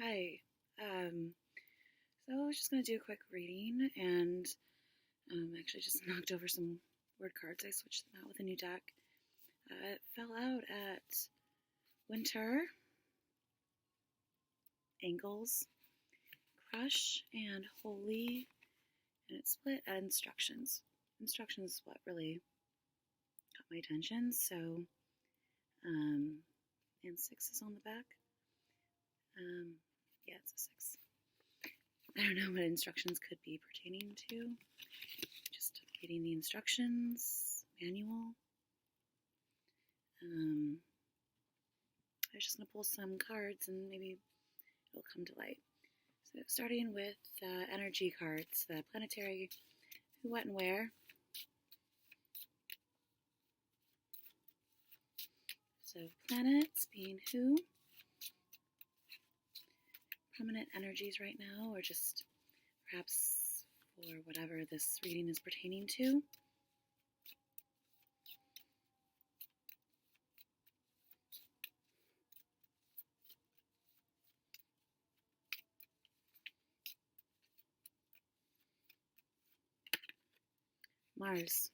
Hi. So I was just going to do a quick reading and actually just knocked over some word cards. I switched them out with a new deck. It fell out at winter, angles, crush, and holy, and it split at instructions. Instructions is what really got my attention. So, and six is on the back. Yeah, it's a six. I don't know what instructions could be pertaining to. Just reading the instructions manual. I was just going to pull some cards and maybe it'll come to light. So starting with energy cards, the planetary who, what, and where. So planets being who, prominent energies right now, or just perhaps for whatever this reading is pertaining to. Mars.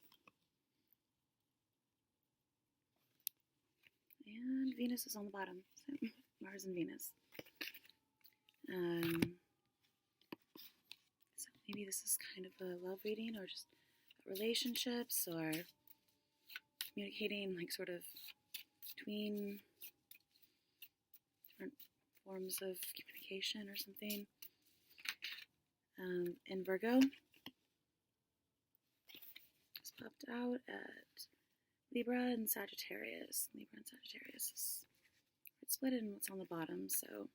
And Venus is on the bottom. So Mars and Venus. So maybe this is kind of a love reading or just relationships or communicating like sort of between different forms of communication or something. In Virgo, it's popped out at Libra and Sagittarius. Libra and Sagittarius is it's split in what's on the bottom, so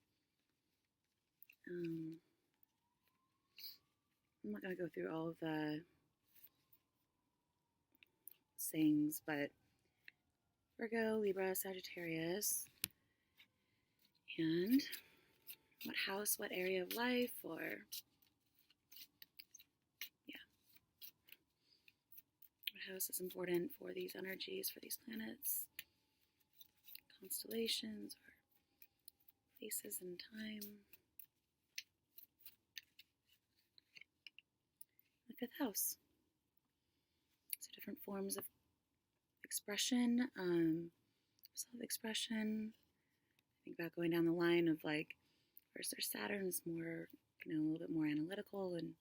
I'm not going to go through all of the sayings, but Virgo, Libra, Sagittarius, and what house, what area of life, or what house is important for these energies, for these planets, constellations, or places in time. The fifth house. So different forms of expression, self-expression. Think about going down the line of like, first there's Saturn is more, a little bit more analytical and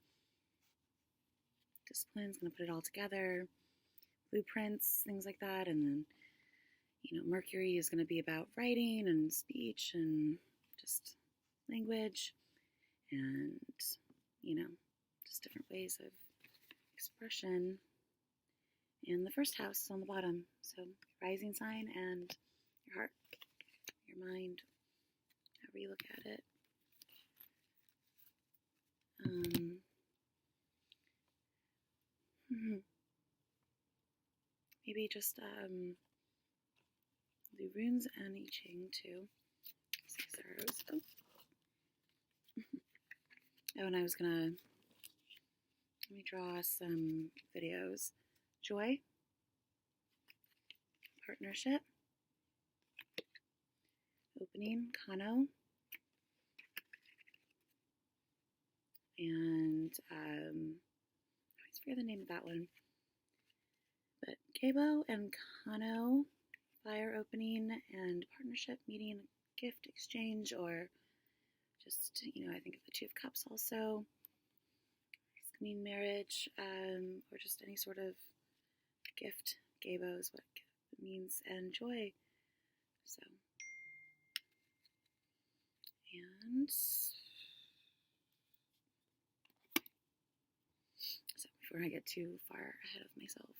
discipline's going to put it all together, blueprints, things like that. And then, Mercury is going to be about writing and speech and just language and, just different ways of expression. And the first house is on the bottom. So rising sign and your heart, your mind, however you look at it. Maybe just do runes and I Ching too. 6 arrows. Oh, and I was gonna let me draw some videos. Joy, partnership, opening, kano, and I always forget the name of that one. But gebo and kano, fire opening and partnership, meeting, gift exchange, or just, I think of the Two of Cups also. This could mean marriage, or just any sort of gift. Gebo is what it means, and joy. So before I get too far ahead of myself,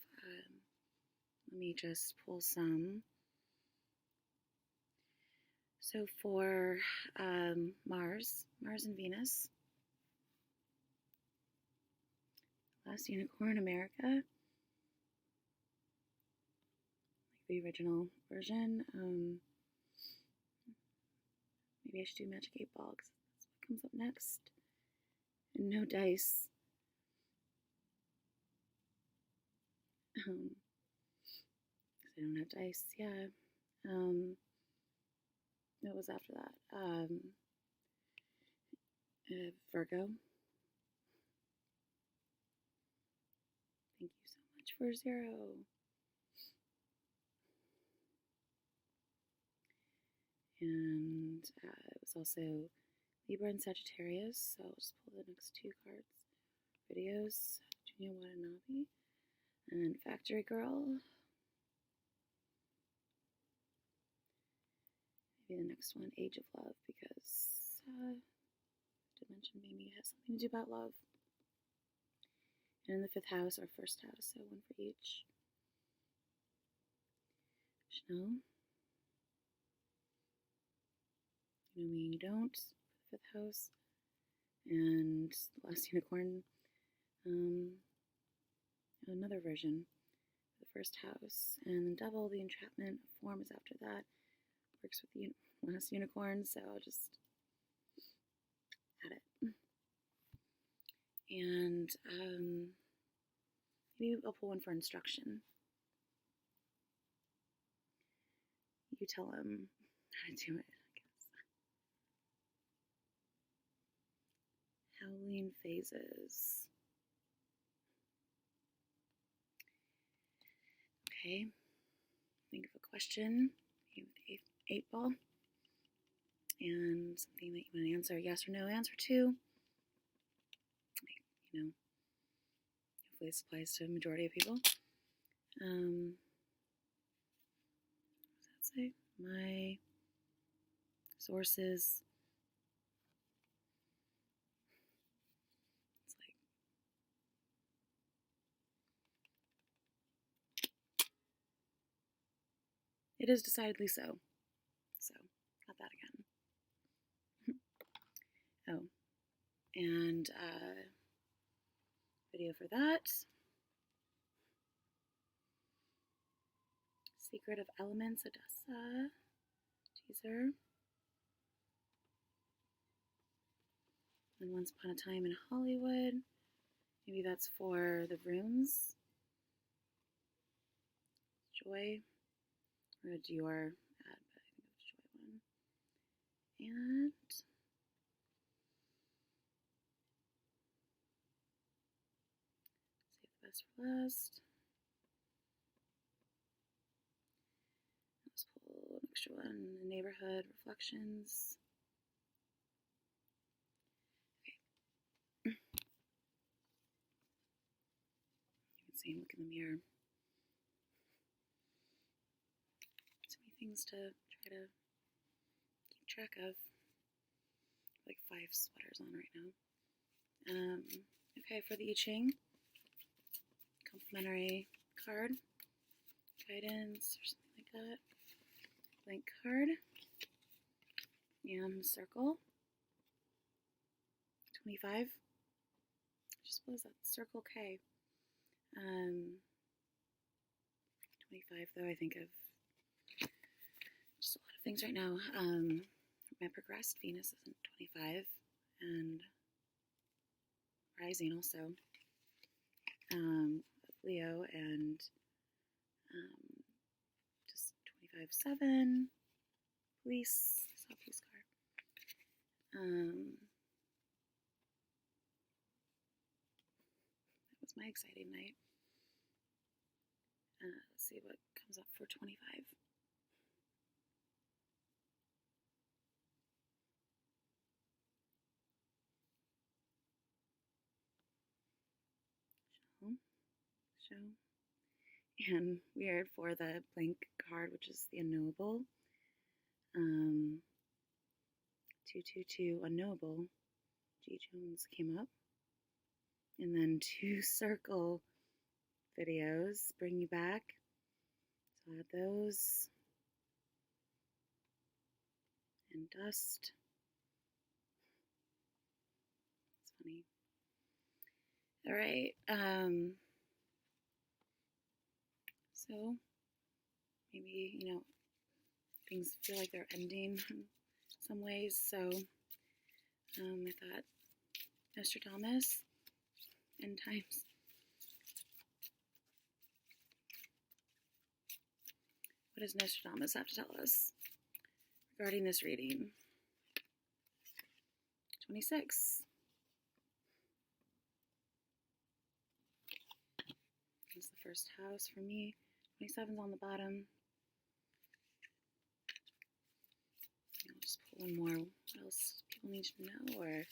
let me just pull some. So for Mars and Venus, Last Unicorn America, like the original version. Maybe I should do Magic 8 Ball because that's what comes up next. And no dice. I don't have dice, yeah. What was after that? Virgo. Thank you so much for 0. And it was also Libra and Sagittarius, so I'll just pull the next 2 cards. Videos, Junya Watanabe, and Factory Girl. Maybe the next one, Age of Love, because Dimension maybe has something to do about love. And in the 5th house, our 1st house, so 1 for each. Chanel. You know me, you don't. 5th house. And the last unicorn. Another version. The 1st house. And the Devil, the entrapment form is after that. Works with the last unicorn, so I'll just add it. And maybe I'll pull one for instruction. You tell him how to do it, I guess. Howling phases. Okay. Think of a question. Maybe with the 8 ball. And something that you want to answer yes or no answer to. You know, hopefully this applies to a majority of people. What does that say? My sources. It's like it is decidedly so. So, got that again. Oh, and video for that. Secret of Elements, Odessa. Teaser. And Once Upon a Time in Hollywood. Maybe that's for the runes. Joy. Or a Dior ad, but I think it was Joy one. And save the best for last. Let's pull an extra one. The Neighborhood Reflections. Okay. You can see him look in the mirror. So many things to try to keep track of. Like 5 sweaters on right now. Okay, for the I Ching, complimentary card, guidance, or something like that. Blank card, and circle. 25. Just what is that? Circle K. 25 though. I think of just a lot of things right now. My progressed Venus is in 25, and rising also. Leo, and just 25/7. Police. Saw police car. That was my exciting night. Let's see what comes up for 25. Show. And weird for the blank card, which is the unknowable. 222 unknowable. G. Jones came up. And then 2 circle videos bring you back. So add those. And dust. It's funny. All right. So maybe, things feel like they're ending in some ways. So I thought Nostradamus, end times. What does Nostradamus have to tell us regarding this reading? 26. That's the first house for me. 27's on the bottom. I'll just pull one more. What else people need to know, or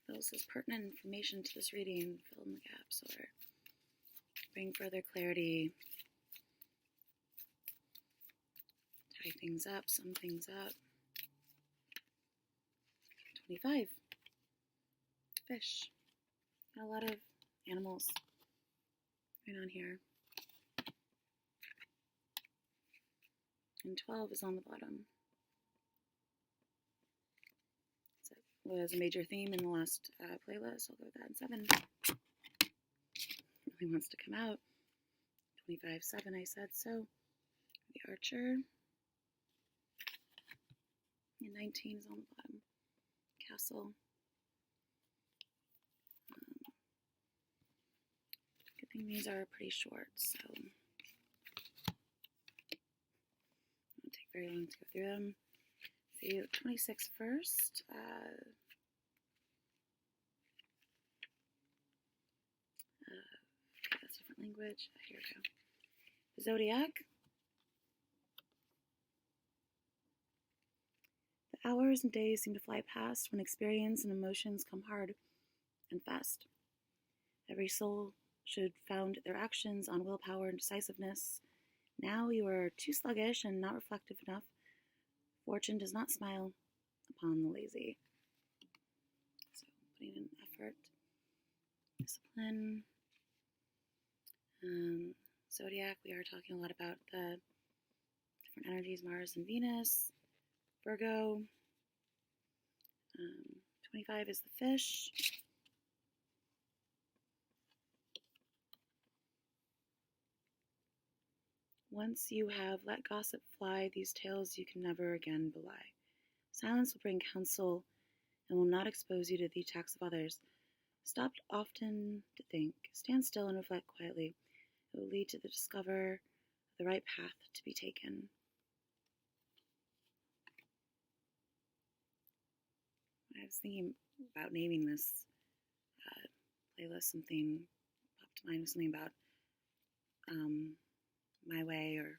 what else is pertinent information to this reading? Fill in the gaps, or bring further clarity. Tie things up, sum things up. 25. Fish. Got a lot of animals going on here. And 12 is on the bottom. So it was a major theme in the last playlist. I'll go with that. And 7 really wants to come out. 25, 7, I said so. The Archer. And 19 is on the bottom. Castle. Good thing these are pretty short, so it won't take very long to go through them. See, 26 first. Okay, that's a different language. Here we go. The Zodiac. The hours and days seem to fly past when experience and emotions come hard and fast. Every soul should found their actions on willpower and decisiveness. Now you are too sluggish and not reflective enough. Fortune does not smile upon the lazy. So putting in effort, discipline. Zodiac, we are talking a lot about the different energies, Mars and Venus. Virgo. 25 is the fish. Once you have let gossip fly, these tales you can never again belie. Silence will bring counsel and will not expose you to the attacks of others. Stop often to think. Stand still and reflect quietly. It will lead to the discover the right path to be taken. I was thinking about naming this playlist. Something popped to mind was something about my way, or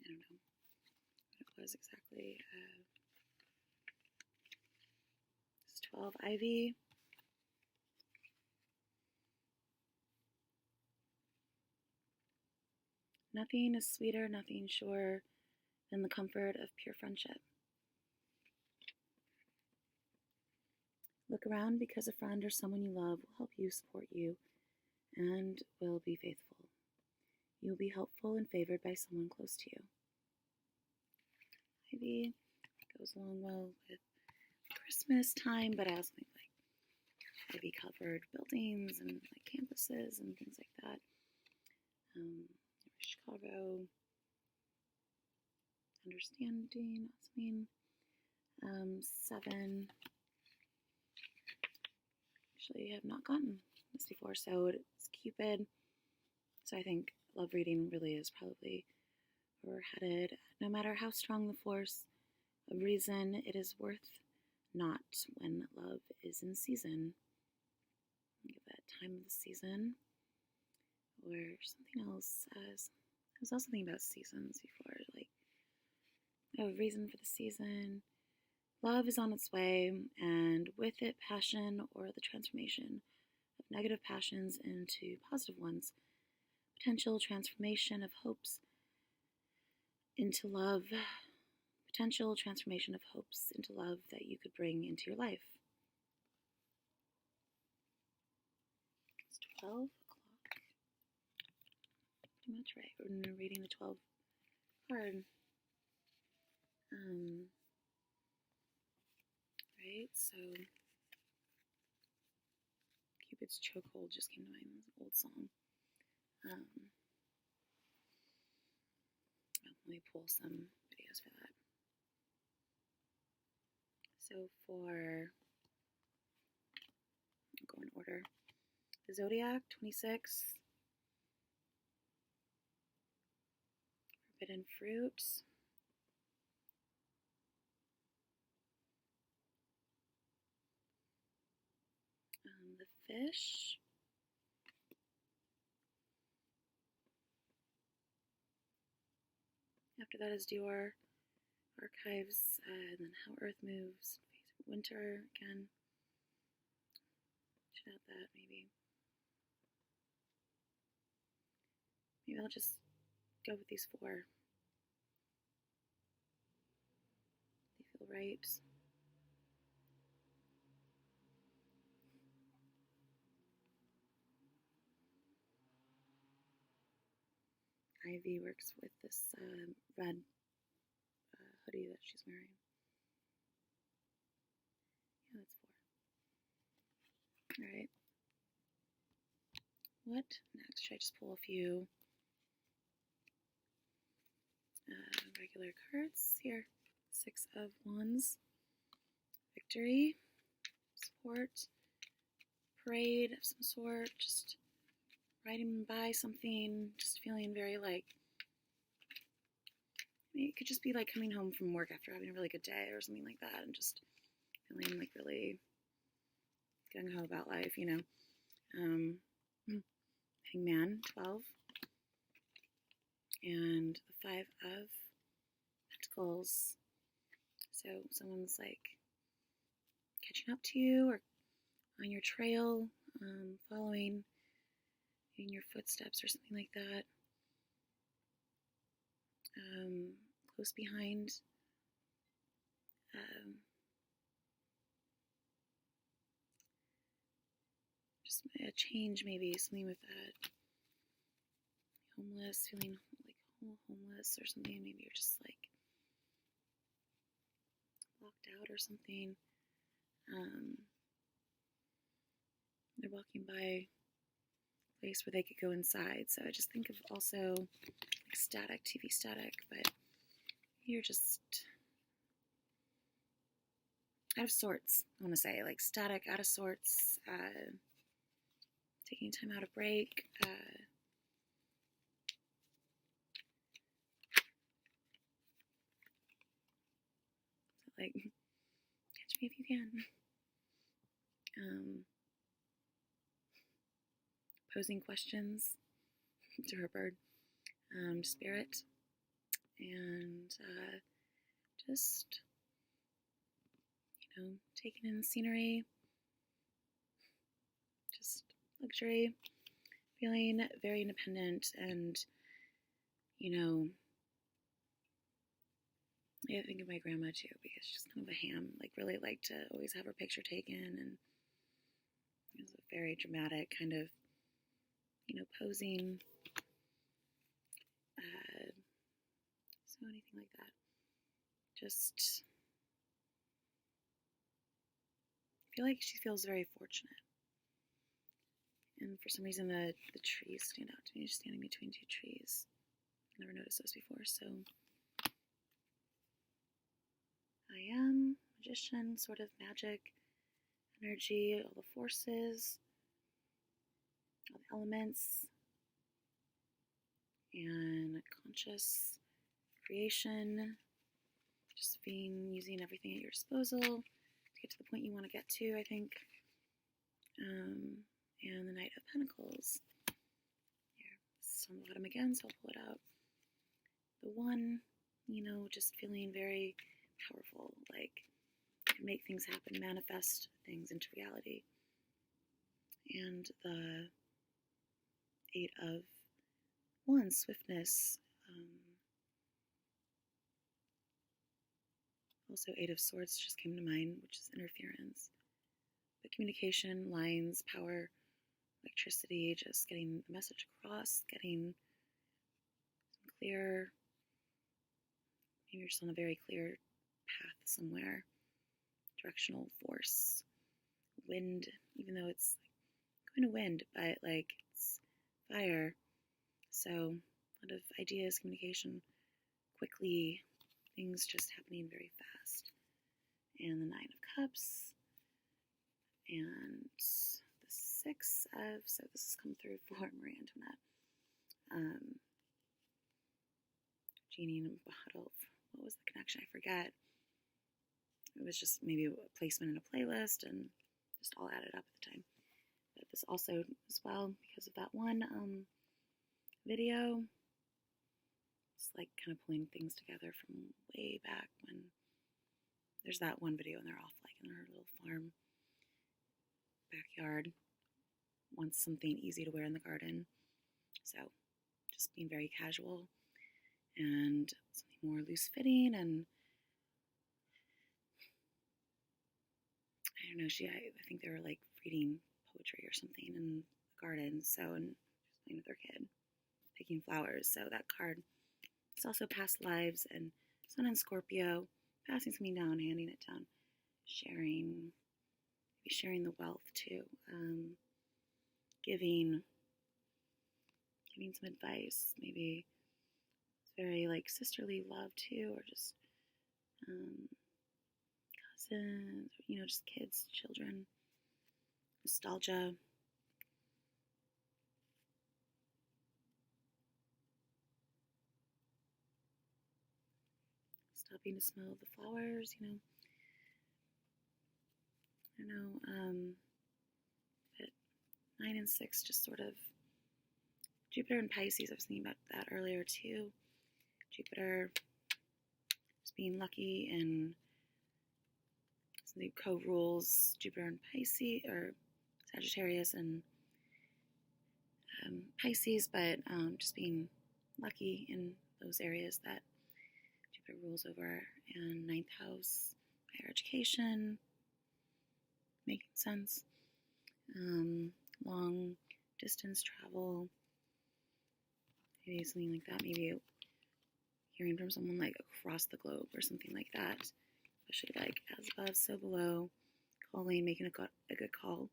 I don't know what it was exactly. It's 12 Ivy. Nothing is sweeter, nothing surer than the comfort of pure friendship. Look around, because a friend or someone you love will help you, support you, and will be faithful. You will be helpful and favored by someone close to you. Ivy goes along well with Christmas time, but I also think like ivy covered buildings and like campuses and things like that. Chicago, understanding, that's mean. 7. Actually, I have not gotten this before, so it's Cupid. So I think love reading really is probably where we're headed. No matter how strong the force of reason, it is worth not when love is in season. Think of that time of the season. Or something else says, I was also thinking about seasons before, like a reason for the season. Love is on its way, and with it, passion, or the transformation of negative passions into positive ones. Potential transformation of hopes into love. Potential transformation of hopes into love that you could bring into your life. It's 12 o'clock. Pretty much right. We're reading the 12 card. Right, so Cupid's Chokehold just came to mind. It's an old song. Let me pull some videos for that. So for, I'll go in order. The Zodiac, 26. Forbidden Fruit. the fish. After that is Dior Archives, and then How Earth Moves, Winter again. Should add that maybe. Maybe I'll just go with these 4. They feel right. Ivy works with this red hoodie that she's wearing. Yeah, that's 4. Alright. What next? Should I just pull a few regular cards here? 6 of Wands. Victory. Support. Parade of some sort. Just riding by something. Just feeling very like, it could just be like coming home from work after having a really good day or something like that, and just feeling like really gung-ho about life, you know. Hangman, 12. And the 5 of Pentacles. So someone's like catching up to you or on your trail, following in your footsteps or something like that. Close behind. Just a change, maybe something with that. Homeless, feeling like homeless or something. Maybe you're just like locked out or something. They're walking by a place where they could go inside. So I just think of also like static, TV static, but you're just out of sorts, I want to say, like static, out of sorts, taking time out of break, like, catch me if you can, posing questions to her bird, spirit, and just, you know, taking in the scenery, just luxury, feeling very independent, and, you know, I think of my grandma too, because she's kind of a ham, like really liked to always have her picture taken, and it was a very dramatic kind of, you know, posing, so anything like that. Just feel like she feels very fortunate. And for some reason the trees stand out to me, just standing between 2 trees. I've never noticed those before, so I am magician, sort of magic, energy, all the forces, all the elements, and conscious creation, just using everything at your disposal to get to the point you want to get to, I think. And the Knight of Pentacles. Here, this is on the bottom again, so I'll pull it out. The 1, you know, just feeling very powerful, like make things happen, manifest things into reality. And the 8 of Wands, swiftness. Also 8 of Swords just came to mind, which is interference. But communication, lines, power, electricity, just getting the message across, getting clear, maybe you're just on a very clear path somewhere, directional force, wind, even though it's going to wind, but like it's fire, so a lot of ideas, communication, quickly, things just happening very fast. And the 9 of Cups, and the 6 of, so this has come through for Marie Antoinette, Genie in a bottle. What was the connection? I forget. It was just maybe a placement in a playlist and just all added up at the time. this also as well because of that one video. It's like kind of pulling things together from way back when there's that one video and they're off like in their little farm backyard. Wants something easy to wear in the garden. So just being very casual and something more loose fitting. And I don't know, I think they were like reading poetry or something in the garden. So, and just playing with their kid, picking flowers. So that card, it's also past lives and Sun and Scorpio, passing something down, handing it down, sharing, maybe sharing the wealth too, giving some advice, maybe it's very like sisterly love too, or just cousins, just kids, children, nostalgia. Stopping to smell the flowers, I don't know, but 9 and 6 just sort of, Jupiter and Pisces, I was thinking about that earlier too. Jupiter just being lucky and the co-rules Jupiter and Pisces, or Sagittarius and Pisces, but just being lucky in those areas that Jupiter rules over. And 9th house, higher education, making sense. Long distance travel, maybe something like that. Maybe hearing from someone like across the globe or something like that. Especially like as above, so below. Calling, making a good call.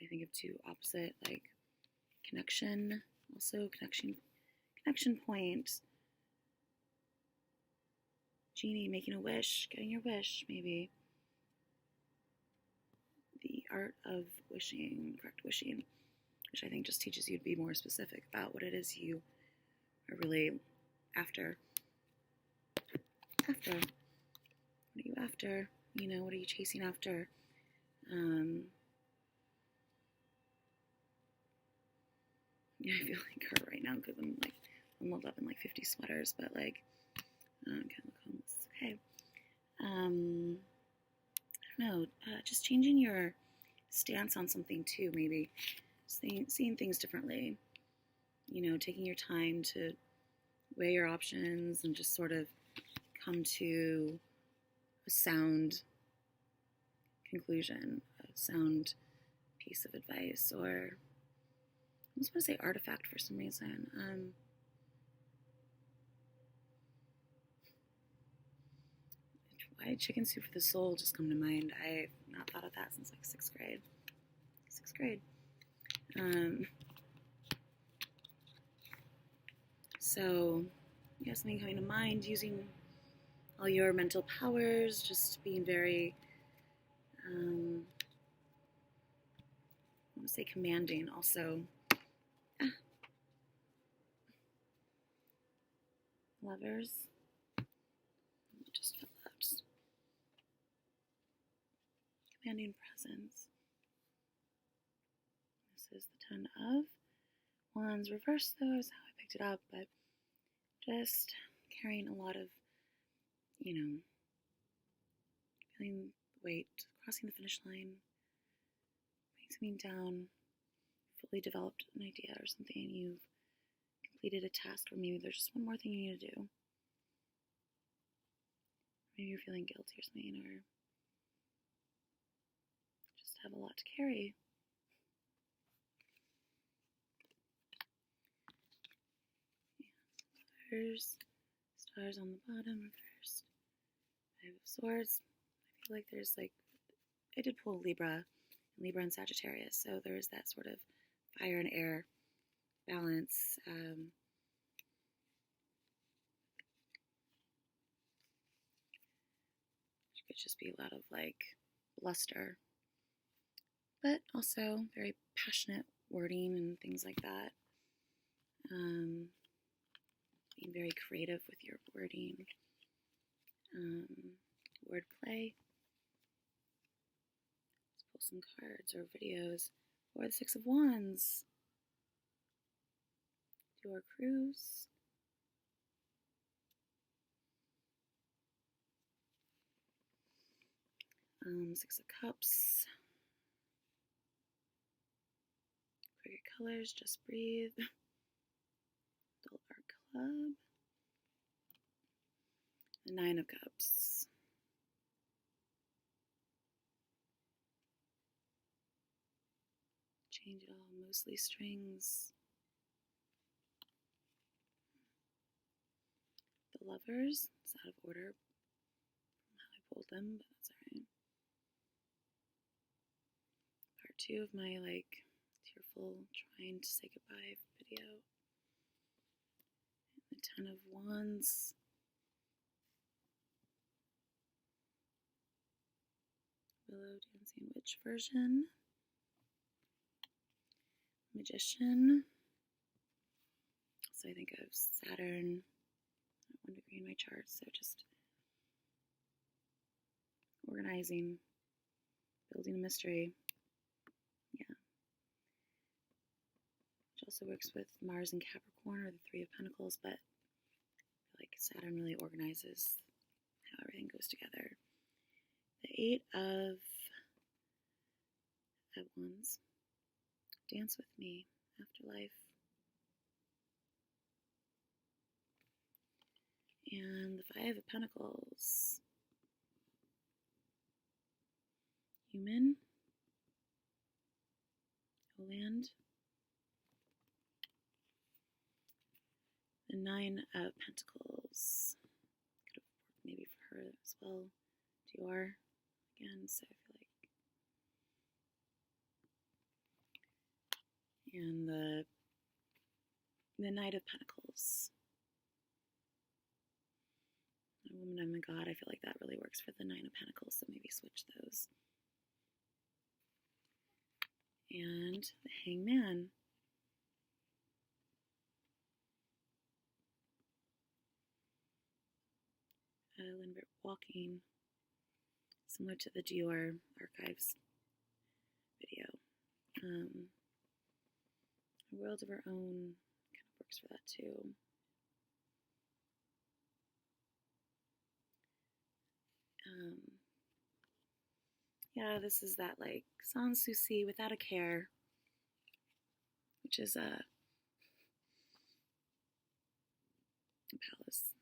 I think of two opposite, like connection, also connection point. Genie, making a wish, getting your wish, maybe. The art of wishing, correct wishing, which I think just teaches you to be more specific about what it is you are really after. What are you after? What are you chasing after? Yeah, I feel like her right now because I'm like muddled up in like 50 sweaters, but like, kind of homeless. Okay. I don't know. Just changing your stance on something too, maybe seeing things differently. Taking your time to weigh your options and just sort of come to a sound conclusion, a sound piece of advice, or I almost want to say artifact for some reason. Why chicken soup for the soul just come to mind? I've not thought of that since like 6th grade. So, something coming to mind, using all your mental powers, just being very, I want to say commanding also. Lovers. Just fell out. Commanding presence. This is the 10 of Wands. Reverse though is how I picked it up, but just carrying a lot of, feeling the weight, crossing the finish line, putting something down, fully developed an idea or something, you've completed a task, or maybe there's just one more thing you need to do. Maybe you're feeling guilty or something, or just have a lot to carry. Stars on the bottom, reversed. 5 of Swords. I feel like there's like, I did pull Libra and Sagittarius, so there's that sort of fire and air balance. It could just be a lot of like bluster, but also very passionate wording and things like that. Being very creative with your wording, wordplay. pull some cards or videos. Or the Six of Wands. Do our cruise. Six of Cups. Cricket colors, just breathe. Dull Art Club. The Nine of Cups. Change it all, mostly strings. The Lovers. It's out of order from how I pulled them, but that's alright. Part 2 of my tearful trying to say goodbye video. And the Ten of Wands. Willow Dancing Witch version. Magician. So I think of Saturn at 1 degree in my chart, so just organizing, building a mystery. Yeah. Which also works with Mars and Capricorn, or the Three of Pentacles, but I feel like Saturn really organizes how everything goes together. The Eight of Wands. Dance with me. Afterlife. And the Five of Pentacles. Human. Land. The Nine of Pentacles. Could have worked maybe for her as well. Dior again, so I feel like. And the Knight of Pentacles. A Woman and a God, I feel like that really works for the Nine of Pentacles, so maybe switch those. And the Hangman. Lindbergh walking, similar to the Dior Archives video. A World of Her Own kind of works for that too. Yeah, this is that sans souci, without a care, which is a palace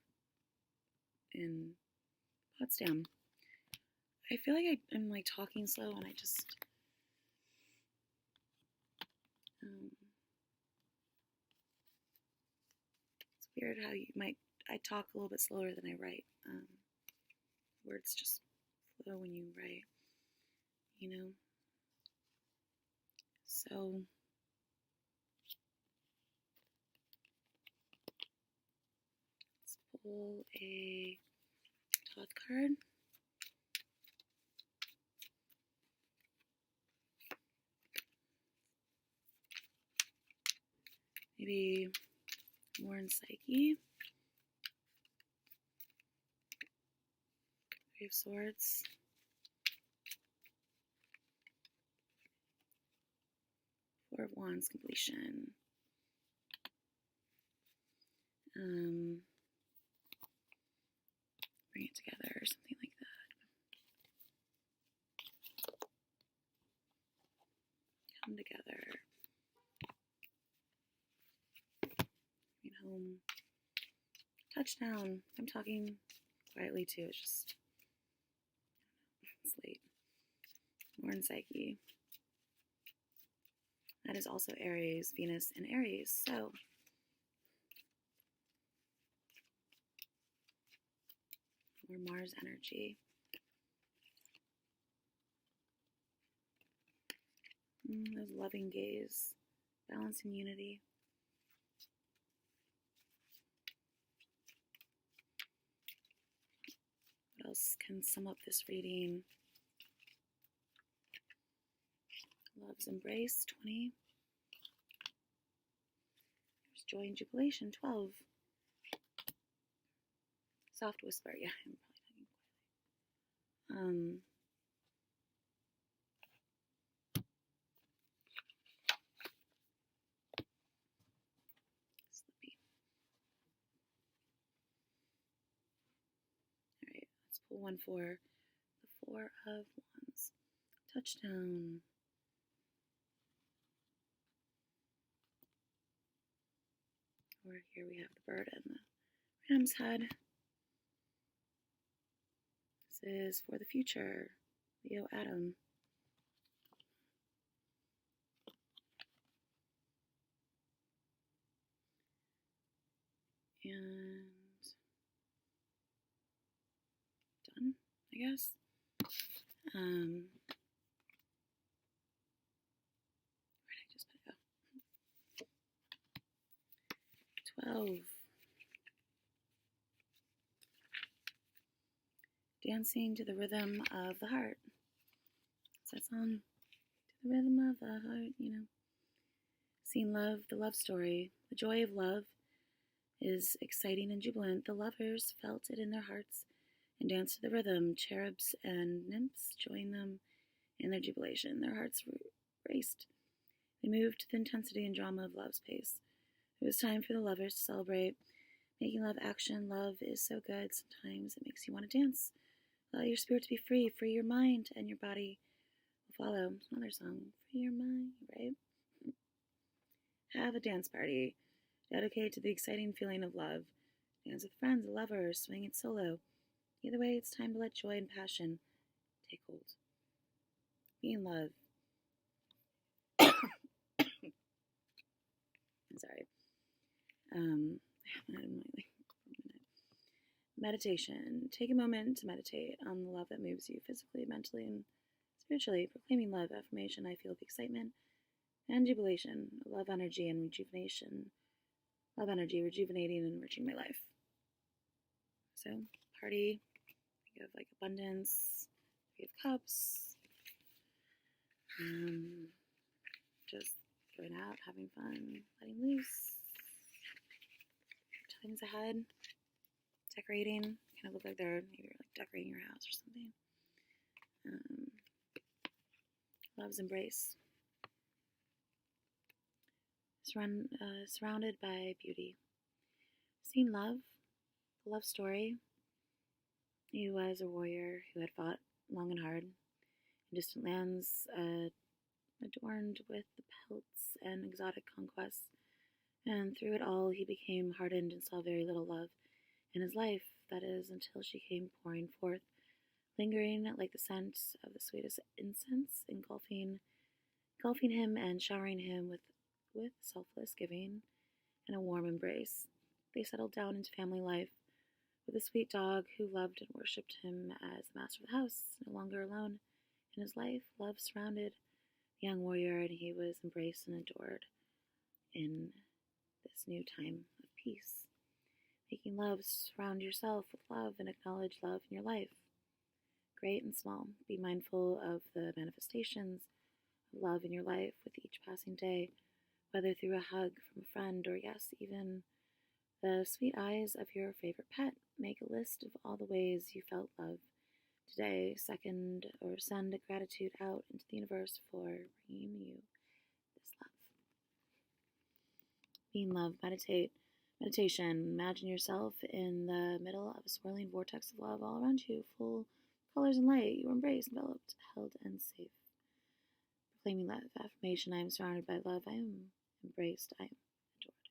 in Potsdam. I feel like I'm talking slow, and I just it's weird how I talk a little bit slower than I write. Words just flow when you write, So let's pull a Thoth card. Maybe more in Psyche. Three of Swords. Four of Wands, completion. Bring it together, or something like that. Come together. Bring home. Touchdown. I'm talking quietly too. It's late. More in Psyche. That is also Aries, Venus, and Aries. So more Mars energy. Those loving gaze, balance and unity. What else can sum up this reading? Love's embrace, 20. There's joy and jubilation, 12. Soft whisper, yeah, I'm probably talking quietly. 1-4. The 4 of Wands. Touchdown. Or here we have the bird and the ram's head. This is for the future. Leo Adam. And done, I guess. Where did I just put it? 12. Dancing to the rhythm of the heart. What's that song? To the rhythm of the heart, you know. Seeing love, the love story. The joy of love is exciting and jubilant. The lovers felt it in their hearts and danced to the rhythm. Cherubs and nymphs joined them in their jubilation. Their hearts raced. They moved to the intensity and drama of love's pace. It was time for the lovers to celebrate. Making love action. Love is so good. Sometimes it makes you want to dance. Allow your spirit to be free. Free your mind, and your body will follow. Another song. Free your mind, right? Have a dance party. Dedicated to the exciting feeling of love. Dance with friends, lovers, swing it solo. Either way, it's time to let joy and passion take hold. Be in love. I'm sorry. Meditation. Take a moment to meditate on the love that moves you physically, mentally, and spiritually. Proclaiming love. Affirmation. I feel the excitement and jubilation, love energy and rejuvenation. Love energy, rejuvenating and enriching my life. So, party. We have like abundance. We have cups. Just going out, having fun, letting loose. Times ahead. Decorating. Kind of look like they're maybe like decorating your house or something. Love's embrace. Surrounded by beauty. Seeing love, the love story. He was a warrior who had fought long and hard in distant lands, adorned with the pelts and exotic conquests. And through it all, he became hardened and saw very little love in his life. That is, until she came pouring forth, lingering like the scent of the sweetest incense, engulfing him and showering him with selfless giving and a warm embrace. They settled down into family life with a sweet dog who loved and worshipped him as the master of the house. No longer alone in his life, love surrounded the young warrior, and he was embraced and adored in this new time of peace. Making love, surround yourself with love and acknowledge love in your life, great and small. Be mindful of the manifestations of love in your life with each passing day, whether through a hug from a friend or, yes, even the sweet eyes of your favorite pet. Make a list of all the ways you felt love today. Send a gratitude out into the universe for bringing you this love. Being love, meditation. Imagine yourself in the middle of a swirling vortex of love all around you, full colors and light. You are embraced, enveloped, held, and safe. Proclaiming love. Affirmation. I am surrounded by love. I am embraced. I am adored.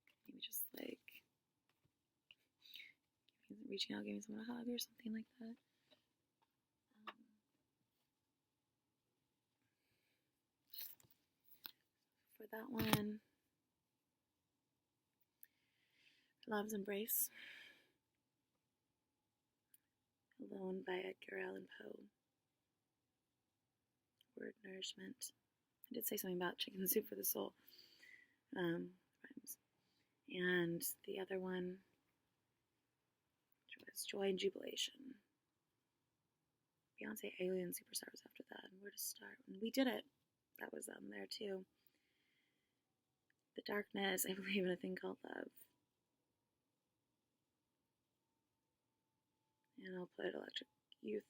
So maybe just like reaching out, giving someone a hug or something like that. For that one, Love's Embrace. Alone by Edgar Allan Poe. Word nourishment. I did say something about chicken soup for the soul. Rhymes. And the other one was Joy and Jubilation. Beyonce Alien Superstars after that. And where to start? And we did it. That was there too. The Darkness. I believe in a thing called love. And I'll put Electric Youth.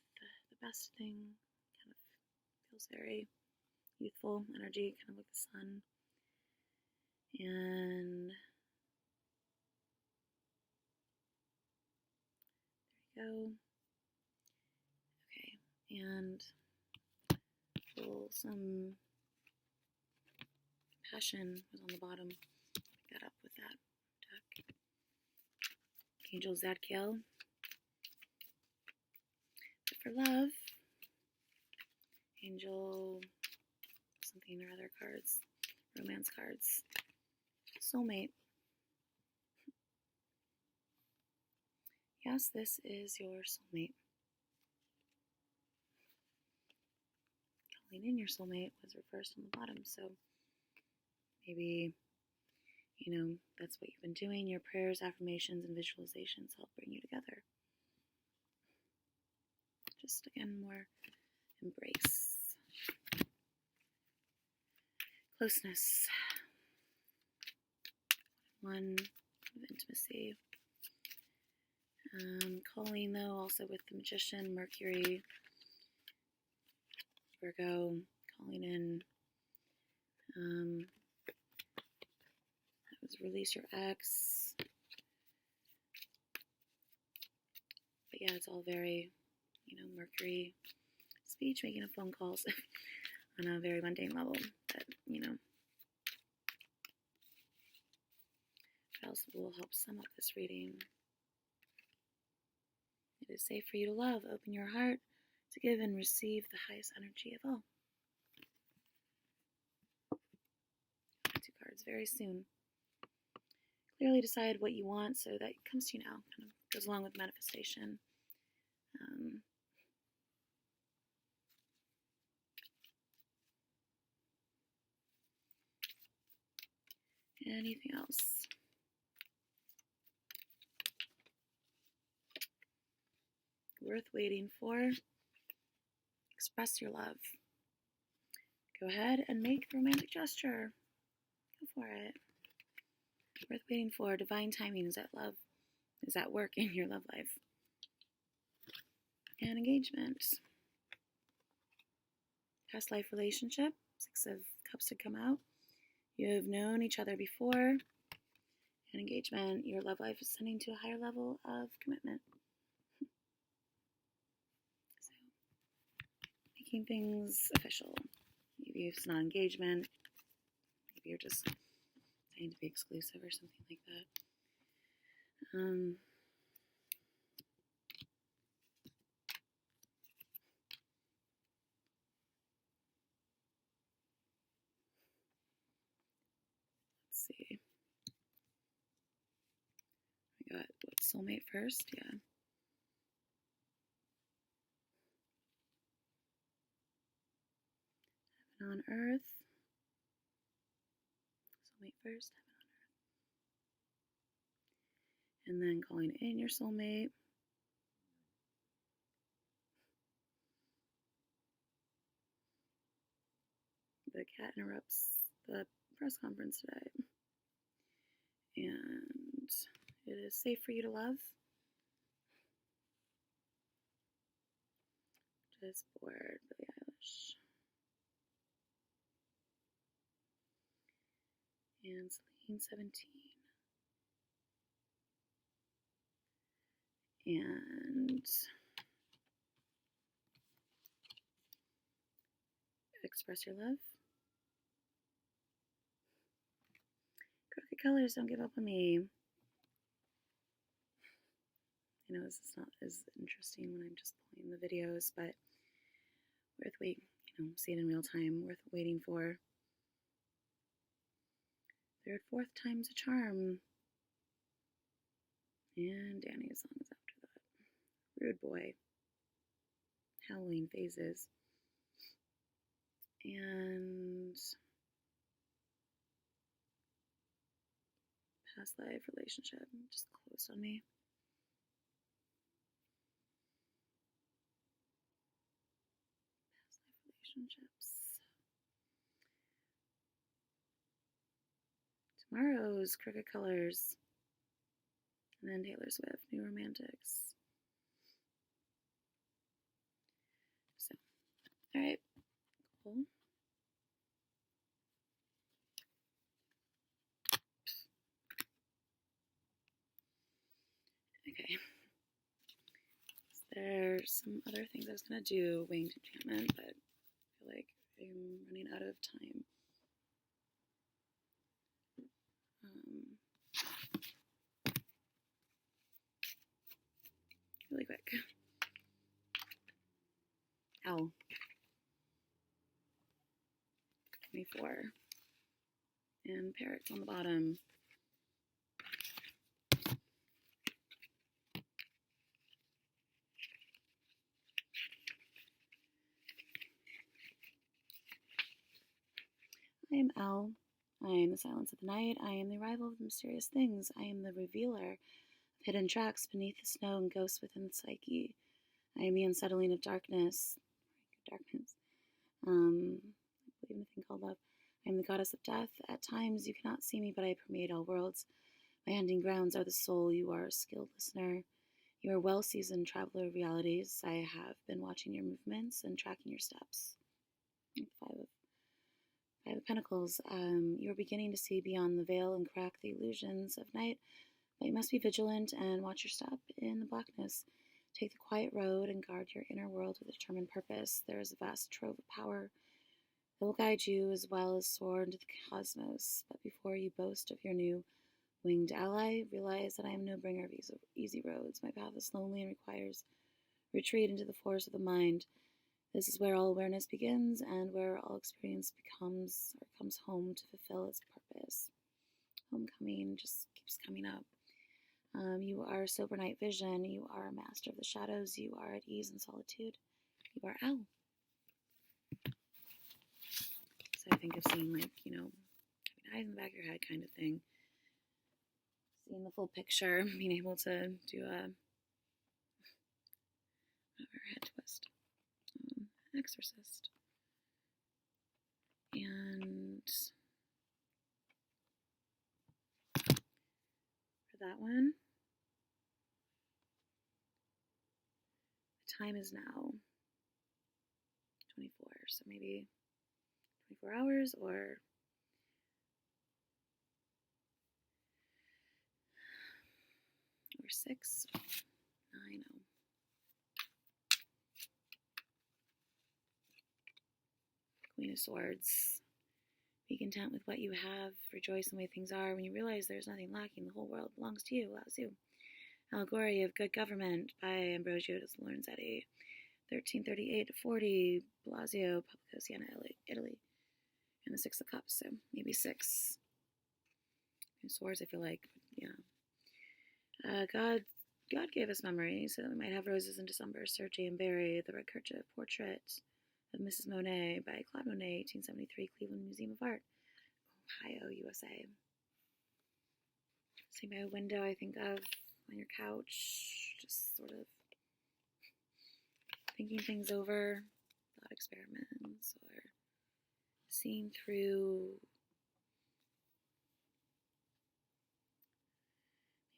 The best thing. Kind of feels very youthful energy, kind of like the sun. And Virgo. Okay, and pull some passion was on the bottom. Pick that up with that deck. Angel Zadkiel. But for love, Angel something or other cards, romance cards, soulmate. Yes, this is your soulmate. Calling in your soulmate was reversed on the bottom, so maybe, that's what you've been doing. Your prayers, affirmations, and visualizations help bring you together. Just, again, more embrace. Closeness. One of intimacy. Calling, though, also with the Magician, Mercury, Virgo, calling in. That was release your ex. But yeah, it's all very, Mercury speech, making of phone calls on a very mundane level. But, what else will help sum up this reading? It is safe for you to love. Open your heart to give and receive the highest energy of all. 2 cards very soon. Clearly decide what you want so that it comes to you now. Kind of goes along with manifestation. Anything else? Worth waiting for. Express your love. Go ahead and make the romantic gesture. Go for it. Worth waiting for. Divine timing is at love. Is at work in your love life. And engagement. Past life relationship. 6 of Cups to come out. You have known each other before. And engagement. Your love life is ascending to a higher level of commitment. So, making things official. Maybe it's not engagement. Maybe you're just trying to be exclusive or something like that. Let's see. We got soulmate first, yeah. Heaven on earth. Soulmate first, heaven on earth. And then calling in your soulmate. The cat interrupts the press conference today. And it is safe for you to love. Just bored, Billie Eilish. And Celine 17. And express your love. Crooked colors, don't give up on me. This is not as interesting when I'm just playing the videos, but worth waiting, see it in real time, worth waiting for. 3rd, 4th time's a charm. And Danny's song is after that. Rude Boy. Howling Phases. And past life relationship just closed on me. Past life relationships. Tomorrow's Crooked Colors. And then Taylor Swift, New Romantics. So, alright, cool. Okay. there's some other things I was going to do, winged enchantment, but I feel like I'm running out of time. Really quick. Owl. 24. And parrots on the bottom. I am Owl. I am the silence of the night. I am the arrival of the mysterious things. I am the revealer of hidden tracks beneath the snow and ghosts within the psyche. I am the unsettling of darkness. I believe in a thing called love. I am the goddess of death. At times you cannot see me, but I permeate all worlds. My hunting grounds are the soul. You are a skilled listener. You are well-seasoned traveler of realities. I have been watching your movements and tracking your steps. Five of Pentacles. You are beginning to see beyond the veil and crack the illusions of night, but you must be vigilant and watch your step in the blackness. Take the quiet road and guard your inner world with a determined purpose. There is a vast trove of power that will guide you as well as soar into the cosmos. But before you boast of your new winged ally, realize that I am no bringer of easy roads. My path is lonely and requires retreat into the forest of the mind. This is where all awareness begins and where all experience comes home to fulfill its purpose. Homecoming just keeps coming up. You are sober night vision. You are a master of the shadows. You are at ease in solitude. You are Owl. So I think of seeing, like, having eyes in the back of your head kind of thing. Seeing the full picture, being able to do a head twist. Exorcist. And for that one, the time is now 24, so maybe 24 hours or 6, 9, Queen of Swords. Be content with what you have. Rejoice in the way things are. When you realize there's nothing lacking, the whole world belongs to you. Lao Tzu. Allegory of Good Government by Ambrosio de Lorenzetti. 1338-40. Blasio, Publico Siena, Italy. And the Six of Cups, so maybe 6. And swords, I feel like, yeah. God gave us memory, so that we might have roses in December. Serge and Barry, The Red Kerchief, Portrait of Mrs. Monet by Claude Monet, 1873, Cleveland Museum of Art, Ohio, USA. Sitting by a window, I think of on your couch, just sort of thinking things over, thought experiments, or seeing through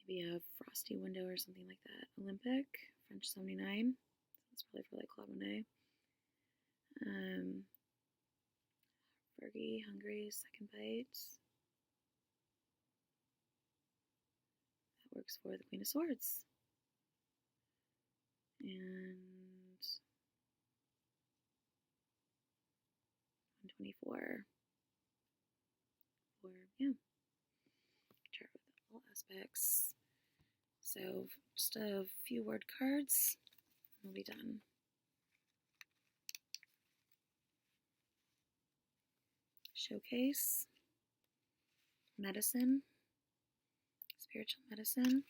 maybe a frosty window or something like that. Olympic, French 79. That's probably for like Claude Monet. Fergie, Hungry, Second Bite. That works for the Queen of Swords. And 124. For, chart with all aspects. So just a few word cards. We'll be done. Showcase, medicine, spiritual medicine,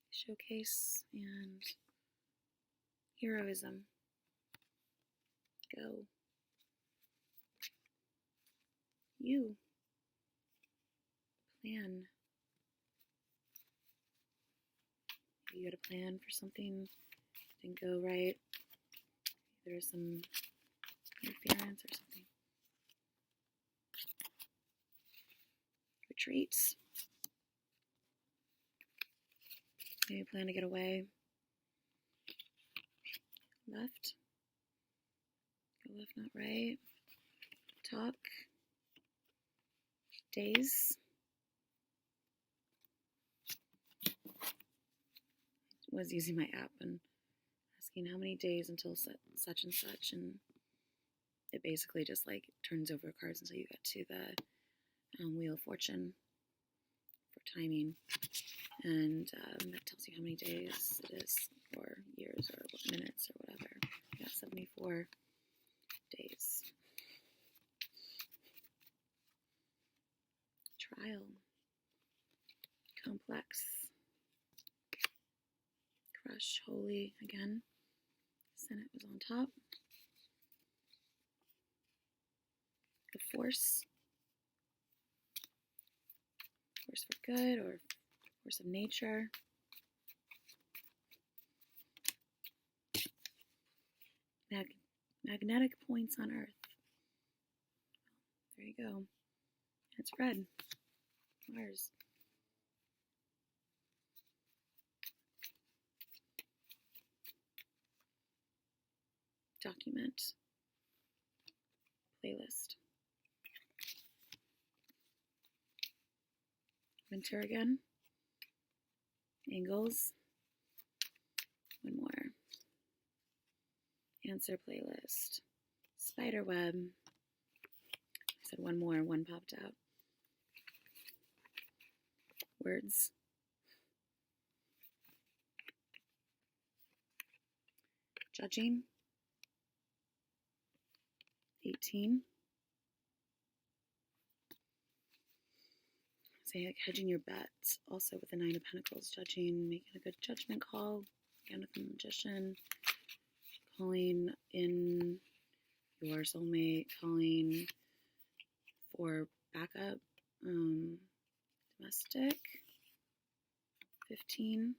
showcase, and heroism. Go. You. Plan. You got a plan for something that didn't go right. There's some interference or something. Retreats. Maybe you plan to get away. Left. Go left, not right. Talk. Days. was using my app and asking how many days until such and such, and it basically just like turns over cards until you get to the Wheel of Fortune for timing, and that tells you how many days it is, or years, or minutes, or whatever. I got 74 days. Trial. Complex. Crush. Holy again. Senate was on top. The Force. Force for good, or force of nature. Magnetic points on Earth. There you go. It's red. Mars. Document. Playlist. Winter again. Angles. One more. Answer playlist. Spiderweb. I said one more, one popped out. Words. Judging. 18. Say like hedging your bets. Also with the 9 of Pentacles. Judging, making a good judgment call. Again with the Magician. Calling in your soulmate. Calling for backup. Domestic. 15.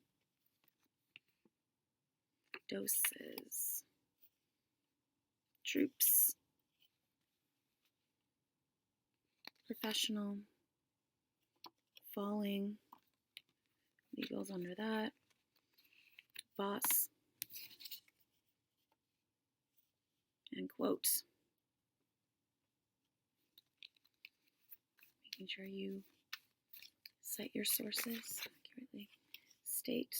Doses. Troops. Professional. Falling. Legals under that. Boss. And quote. Making sure you cite your sources accurately. State.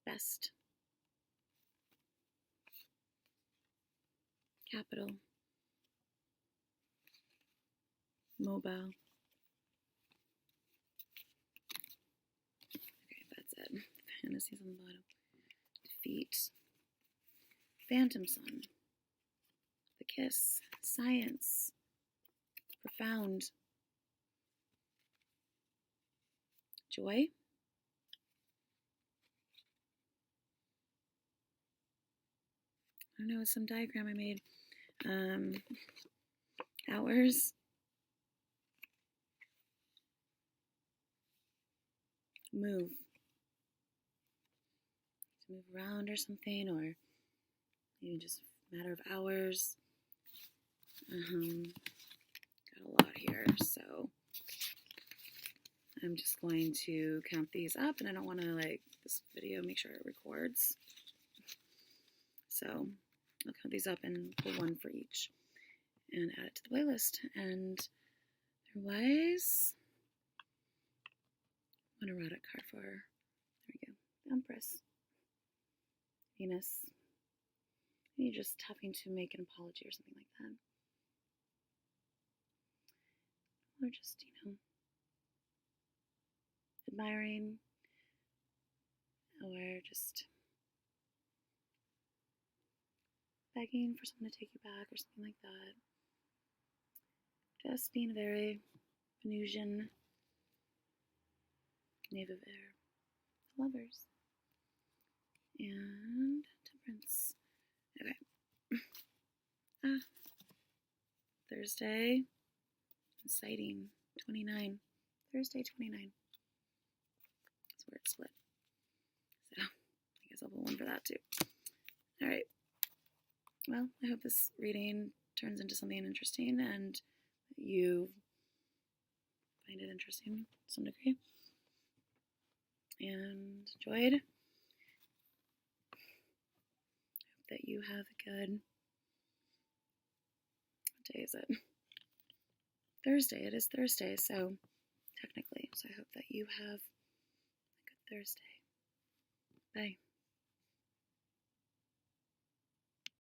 Best. Capital. Mobile. Okay, that's it. Fantasies on the bottom. Defeat. Phantom Sun. The Kiss. Science. Profound. Joy. I don't know, it's some diagram I made. Hours. Move. To move around or something, or maybe just a matter of hours. Got a lot here, so I'm just going to count these up, and I don't want to, like, this video, make sure it records. So I'll count these up and pull one for each and add it to the playlist. And otherwise, an erotic card for, there we go, Empress, Venus. You're just having to make an apology or something like that. Or just, admiring, or just begging for someone to take you back or something like that. Just being very Venusian, Knave of Air, Lovers, and Temperance. Okay. Thursday, Inciting, 29. Thursday, 29. That's where it split. So, I guess I'll put one for that too. Alright. Well, I hope this reading turns into something interesting and you find it interesting to some degree. And enjoyed. Hope that you have a good, what day is it? Thursday. It is Thursday, so technically. So I hope that you have a good Thursday. Bye.